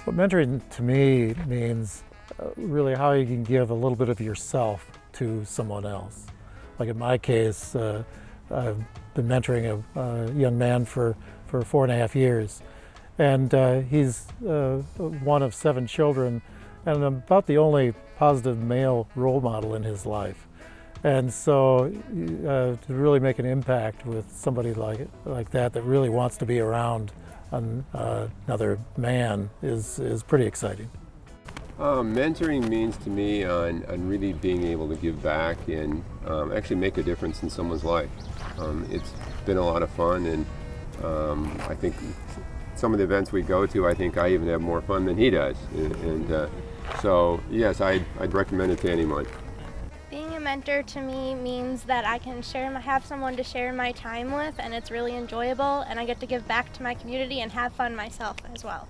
What mentoring to me means really how you can give a little bit of yourself to someone else. Like in my case, I've been mentoring a young man for 4.5 years. And he's one of 7 children and about the only positive male role model in his life. And so to really make an impact with somebody like that really wants to be around another man is pretty exciting. Mentoring means to me on really being able to give back and actually make a difference in someone's life. It's been a lot of fun, and I think some of the events we go to, I think I even have more fun than he does. And so yes, I'd recommend it to anyone. Being a mentor to me means that I can have someone to share my time with, and it's really enjoyable, and I get to give back to my community and have fun myself as well.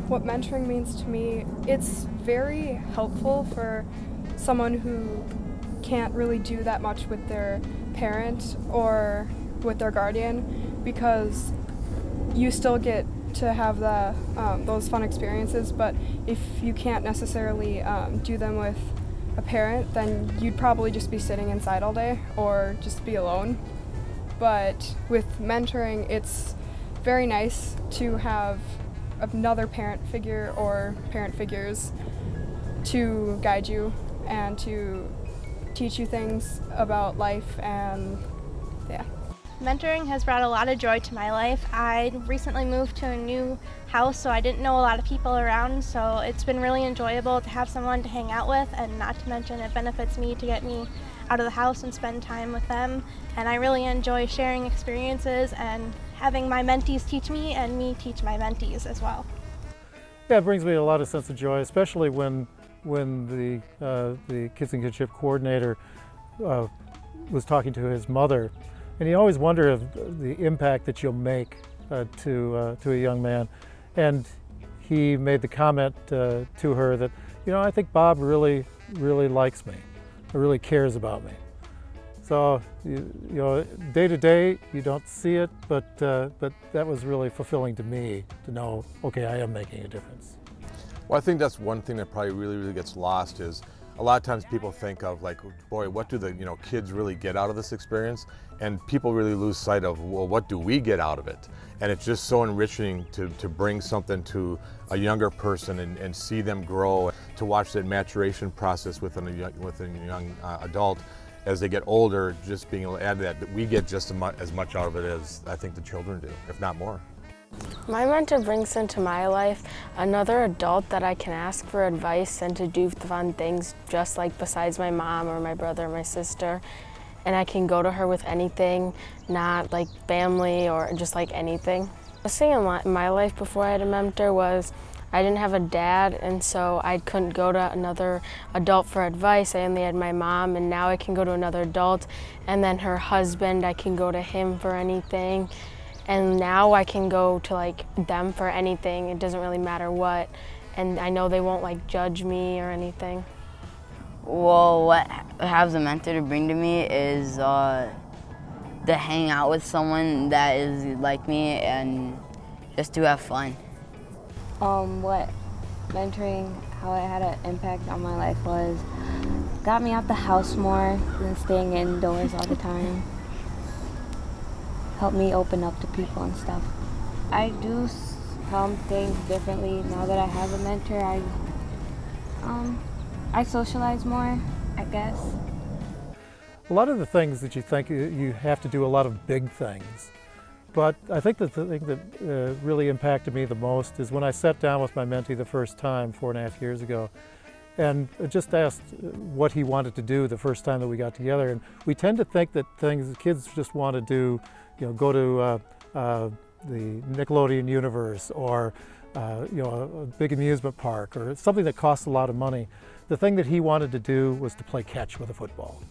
What mentoring means to me, it's very helpful for someone who can't really do that much with their parent or with their guardian, because you still get to have those fun experiences, but if you can't necessarily do them with a parent, then you'd probably just be sitting inside all day or just be alone. But with mentoring, it's very nice to have another parent figure or parent figures to guide you and to teach you things about life, and yeah. Mentoring has brought a lot of joy to my life. I recently moved to a new house, so I didn't know a lot of people around, so it's been really enjoyable to have someone to hang out with, and not to mention it benefits me to get me out of the house and spend time with them. And I really enjoy sharing experiences and having my mentees teach me and me teach my mentees as well. Yeah, it brings me a lot of sense of joy, especially when the Kids in Kinship coordinator was talking to his mother. And you always wonder of the impact that you'll make to a young man. And he made the comment to her that, I think Bob really likes me, or really cares about me. So, day to day, you don't see it, but that was really fulfilling to me to know, okay, I am making a difference. Well, I think that's one thing that probably really gets lost is a lot of times people think of like, boy, what do the kids really get out of this experience? And people really lose sight of, well, what do we get out of it? And it's just so enriching to bring something to a younger person and see them grow, to watch that maturation process with a young adult as they get older, just being able to add that we get just as much out of it as I think the children do, if not more. My mentor brings into my life another adult that I can ask for advice and to do fun things, just like besides my mom or my brother or my sister. And I can go to her with anything, not like family or just like anything. The thing in my life before I had a mentor was I didn't have a dad, and so I couldn't go to another adult for advice. I only had my mom, and now I can go to another adult. And then her husband, I can go to him for anything. And now I can go to like them for anything. It doesn't really matter what. And I know they won't like judge me or anything. Well, what has a mentor to bring to me is to hang out with someone that is like me and just to have fun. What mentoring, how it had an impact on my life was, got me out the house more than staying indoors all the time. Helped me open up to people and stuff. I do some things differently now that I have a mentor. I socialize more, I guess. A lot of the things that you think you have to do a lot of big things. But I think the thing that really impacted me the most is when I sat down with my mentee the first time 4.5 years ago and just asked what he wanted to do the first time that we got together. And we tend to think that kids just want to do, go to the Nickelodeon universe or a big amusement park or something that costs a lot of money. The thing that he wanted to do was to play catch with a football.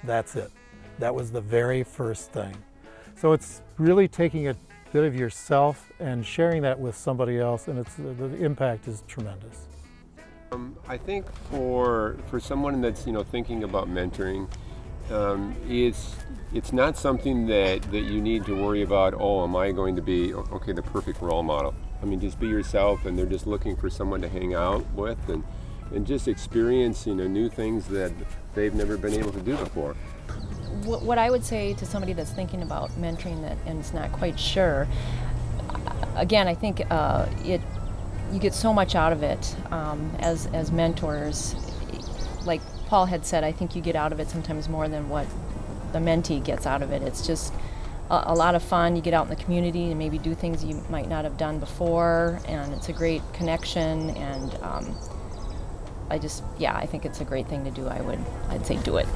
That's it. That was the very first thing. So it's really taking a bit of yourself and sharing that with somebody else, and the impact is tremendous. I think for someone that's thinking about mentoring, it's not something that you need to worry about, oh, am I going to be, okay, the perfect role model? I mean, just be yourself, and they're just looking for someone to hang out with and just experience, new things that they've never been able to do before. What I would say to somebody that's thinking about mentoring and is not quite sure, again, I think you get so much out of it as mentors. Like Paul had said, I think you get out of it sometimes more than what the mentee gets out of it. It's just a lot of fun. You get out in the community and maybe do things you might not have done before, and it's a great connection, and I think it's a great thing to do. I'd say do it.